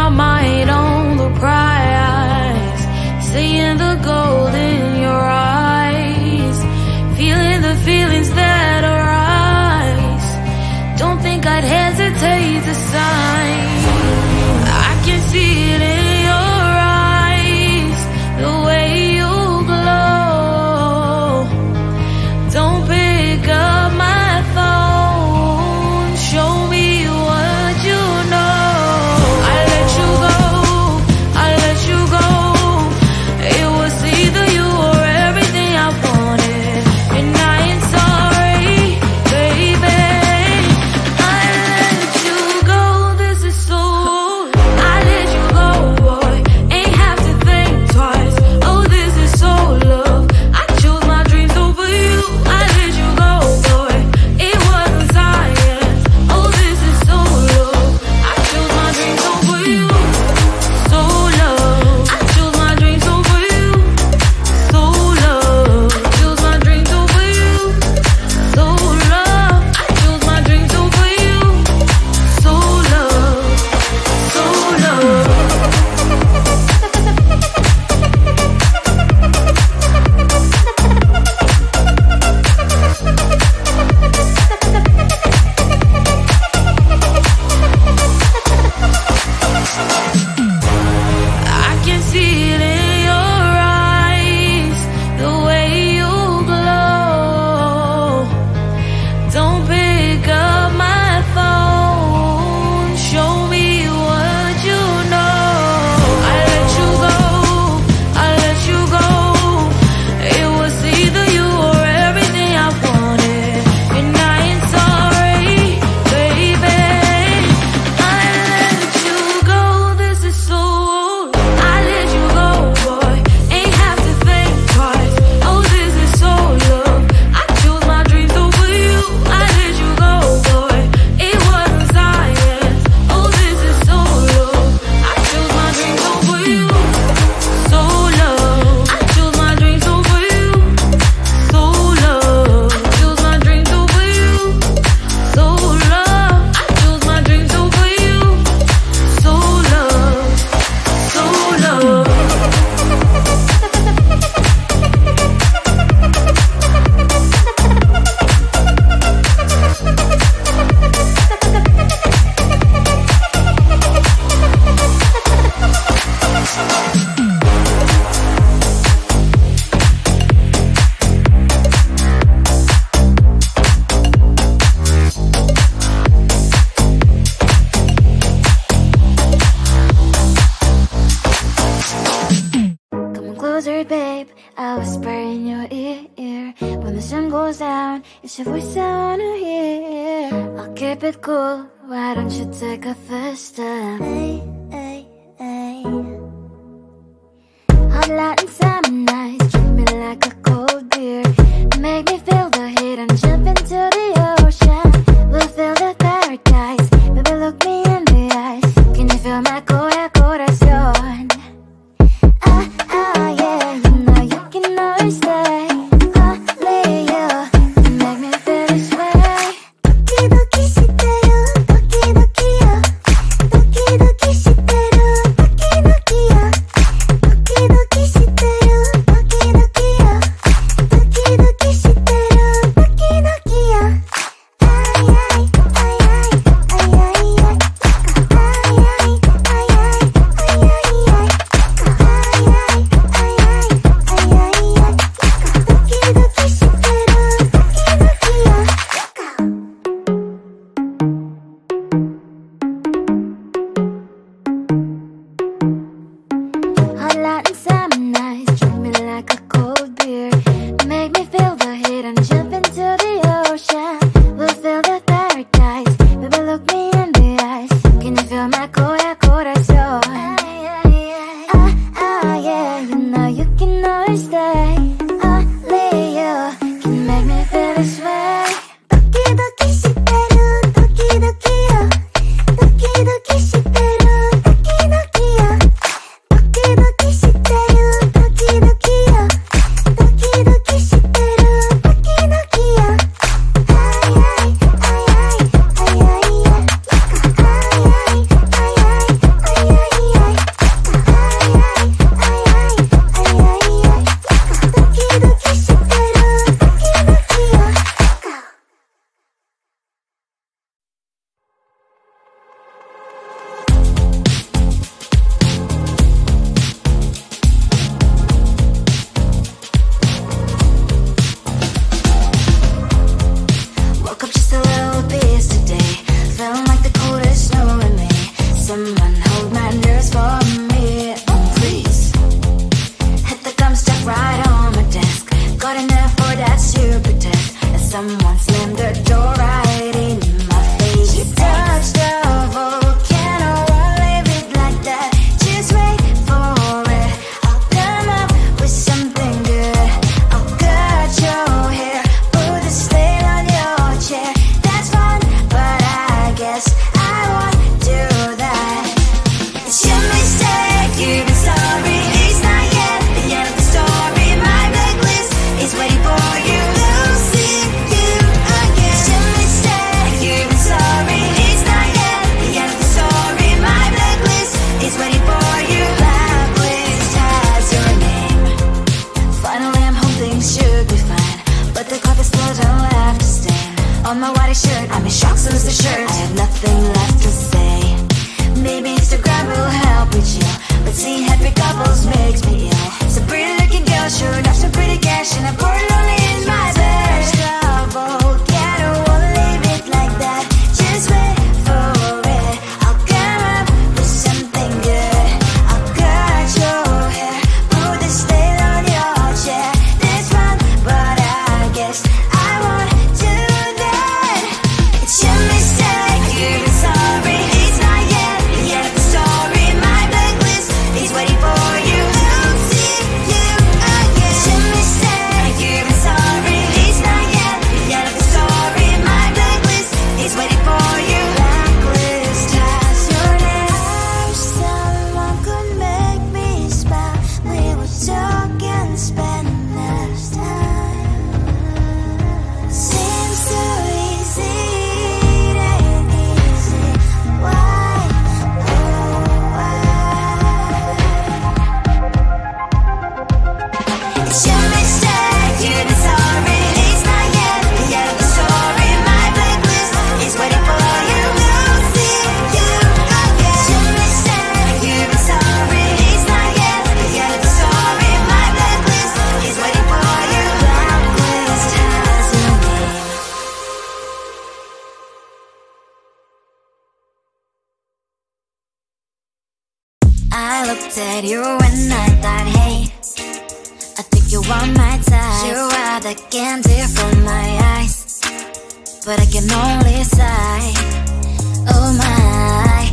my mind on the prize, seeing the gold in your eyes, feeling the feelings that arise. Don't think I'd hesitate to sign. I can see it in your eyes, the way you glow. Don't pick up my phone, show me what you know. I let you go, I let you go. It was either you or everything I wanted, and I ain't sorry, baby. I let you go, this is so. I let you go, boy, ain't have to think twice. Oh, this is so love. I chose my dreams over you. I let you go, boy, it wasn't science. Oh, this is so love. I chose my dreams over you. So love. I chose my dreams over you. So love. I chose my dreams over you. So love. I chose my dreams over you. So love. So love. I can see it in your eyes, the way you glow. Don't pick up my phone, show me what you know. I let you go, I let you go. It was either you or everything I wanted, and I ain't sorry, baby. I let you go, this is so. I let you go, boy, ain't have to think twice. Oh, this is so love. I chose my dreams over you. I let you go, boy, it wasn't science. Oh, this is so love. I chose my dreams over you. So love. I chose my dreams over you. So love. I chose my dreams over you. So love. I chose my dreams over you. So love. So love. Come closer, babe, I'll whisper in your ear. When the sun goes down, it's your voice I wanna hear. I'll keep it cool, why don't you take a first step? Hey, hey, hey. Hot light and summer nights, treat me like a cold beer. Make me feel the heat and jump into the ocean. We'll feel the paradise, baby, look me in the eyes. Can you feel my corazón? Yeah, you know you can always stay. Only you can make me feel this way. Doki doki shiteru, doki doki yo. Doki doki shiteru, doki doki yo. Doki doki shiteru, doki doki yo. Doki doki shiteru, doki doki yo. Ay ay ay ay ay ay ay. Ay ay ay ay ay ay ay. Hot light and summer nights, treat me like a cold beer. Make me feel the heat and jump into the ocean. We'll feel the paradise, baby, look me in the eyes. Can you feel my corazón? Yeah, you know you can always stay. Only you can make me feel this way. Doki doki shiteru, doki doki yo. Doki doki shiteru, doki doki yo. Doki doki shiteru, doki doki yo. Doki doki shiteru, doki doki yo. Ay ay ay ay ay ay ay. Ay ay ay ay ay ay. me shocked, lose the shirt. I have nothing left to say. Maybe Instagram will help with you, but seeing happy couples makes me ill. Some pretty looking girl showing off some pretty cash, and I'm pouring lonely in my bed. Trouble, yeah, I don't wanna leave it like that. Just wait for it. I'll come up with something good. I'll cut your hair, put the stain on your chair. This one, but I guess I won't do that. It's your mistake, you're sorry. It's not yet the end of the story. My blacklist is waiting for you. I'll see you again. It's your mistake, you're sorry. It's not yet the end of the story. My blacklist is waiting for you. Blacklist has your name. I wish someone could make me smile. We would talk and spend less time. Seems so easy, it ain't easy. Why? Oh, why? It's your mistake, you're sorry. It's not yet the end of the story. My blacklist is waiting for you. I'll see you again. It's your mistake, you're sorry. It's not yet the end of the story. My blacklist is waiting for you. Blacklist has your name. I looked at you and I thought, hey, I think you are my type. You are the candy from my eyes, but I can only sigh. Oh my.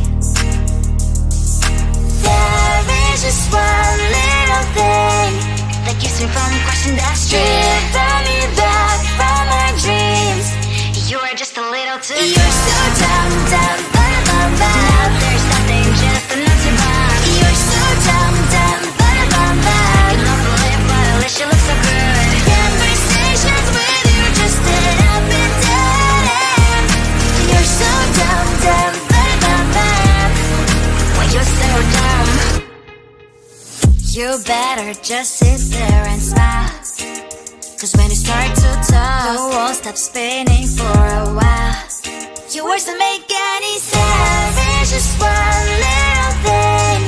There is just one little thing that keeps me from crossing that street. Bring me back from my dreams. You are just a little too good. You're so dumb, dumb, dumb, dumb, dumb. Now there's nothing, just enough to buy. You're so dumb, dumb, dumb, dumb, dumb. You don't believe, but at least you look so good. Conversations with you just end up in dead end. You're so dumb, dumb, dumb, dumb, dumb. When you're so dumb, you better just sit there and smile. Cause when you start to talk, the world stops spinning for a while. Your words don't make any sense. There's just one little thing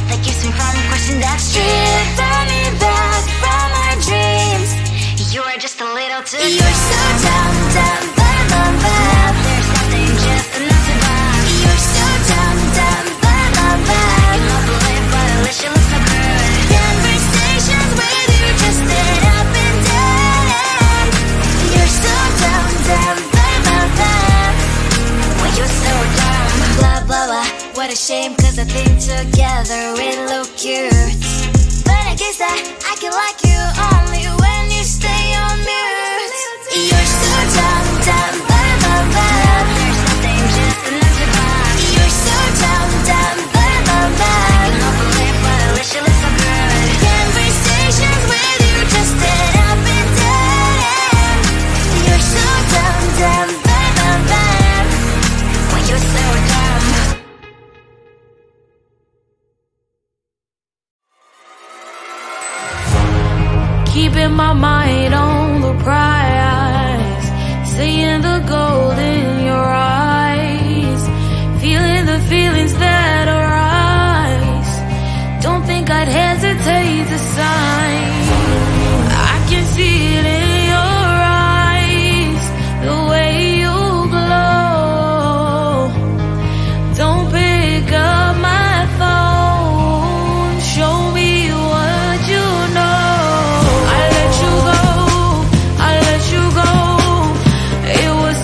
that keeps me from crossing that street. Bring me back from our dreams. You are just a little too good. You're so dumb, dumb, dumb, dumb, dumb. There's nothing, just enough to buy. You're so dumb, dumb, dumb, dumb, dumb. You don't believe, but at least you look so good. Conversations with you just end up in dead end. You're so dumb, dumb, dumb, dumb, dumb. When you're so dumb. Blah, blah, blah. What a shame, cause I think together we look cute. But I guess that I can like you only when you stay on mute. You're so dumb, dumb, dumb, dumb, dumb. There's nothing, just enough to buy. You're so dumb, dumb, dumb, dumb, dumb. You don't believe, but at least you look so good. Conversations with you just end up in dead end. You're so dumb, dumb, dumb, dumb, dumb. When you're so dumb. Keeping my mind on the prize, seeing the gold in your eyes, feeling the feelings that arise. Don't think I'd hesitate to sign. I can see it in your eyes, the way you glow. Don't pick up my phone, show me what you know. I let you go, it was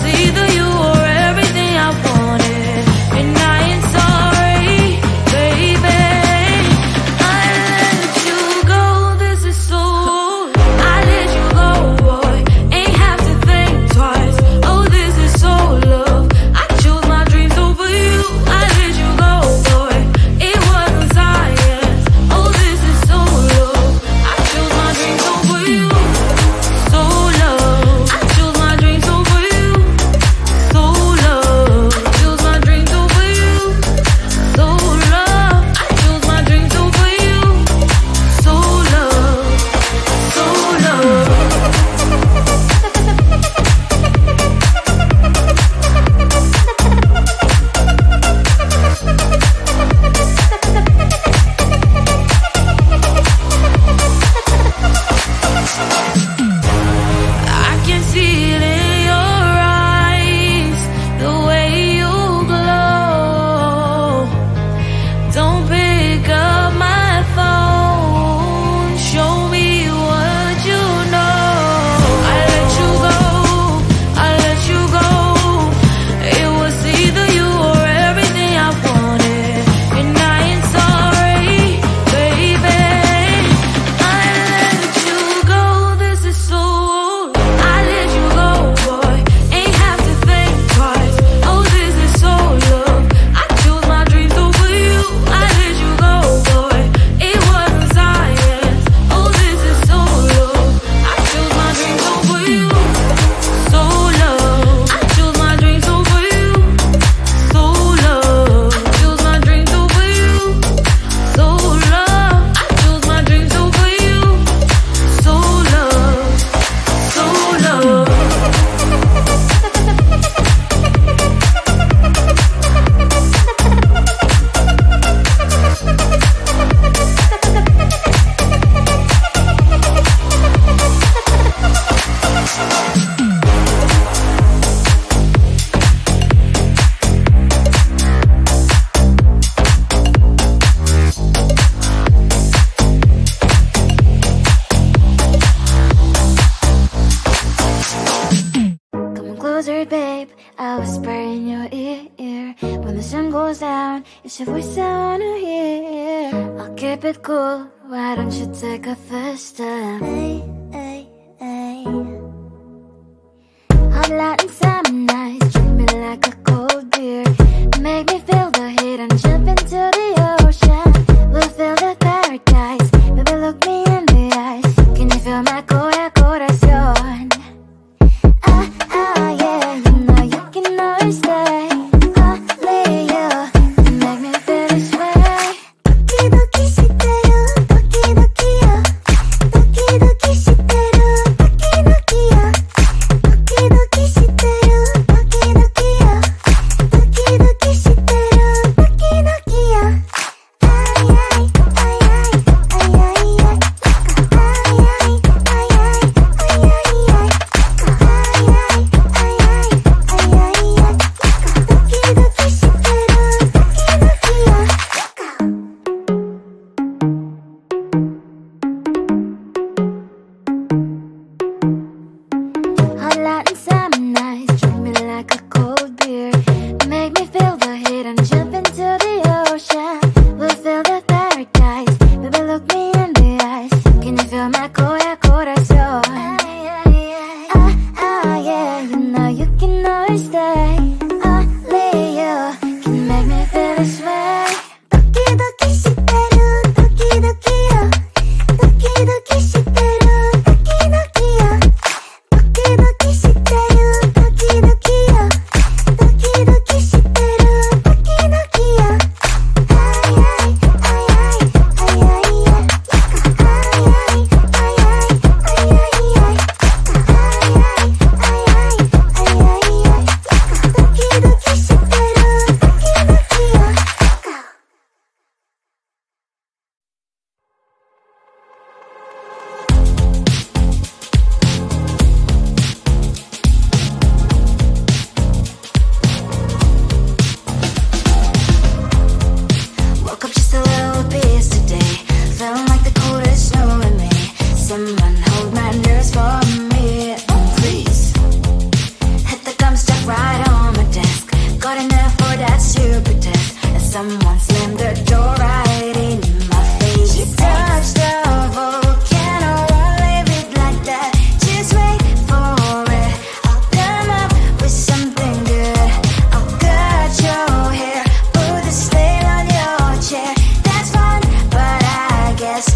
I whisper in your ear. When the sun goes down, it's your voice I wanna hear. I'll keep it cool, why don't you take a first step? Hey, hey, hey. Hot light and summer nights, treat me like a cold beer. Make me feel the heat and jump into the ocean. We'll feel the paradise, baby look me in the eyes. Can you feel my corazón? Yeah, you know you can always stay. Only you can make me feel this way. Doki doki shiteru, doki doki yo. Doki doki shiteru, doki doki yo. Doki doki shiteru, doki doki yo. Doki doki shiteru, doki doki yo. Ay ay ay ay ay ay ay. Ay ay ay ay ay ay ay. Hot light and summer nights, treat me like a cold beer. Make me feel the heat and jump into the ocean. We'll feel the paradise, baby look me in the eyes. Can you feel my corazón? Yeah, you know you can always stay. Only you can make me feel this way. Doki doki shiteru, doki doki yo. Doki doki shiteru, doki doki yo. Doki doki shiteru, doki doki yo. Doki doki shiteru, doki doki yo. Ay ay ay ay ay ay ay. Ay ay ay ay ay ay ay. Ay ay ay ay ay ay ay. Doki doki shiteru, doki doki yo. Woke up just a little pissed today. Feeling like the coldest snow in me. Someone hold my nerves for me, please. Hit the gum stuck right on my desk. Got enough for that stupid test. And someone slammed the door right in my face. She touched the volcano, won't leave it like that. Just wait for it. I'll come up with something good. I'll cut your hair, put a slate on your chair. That's fun, but I guess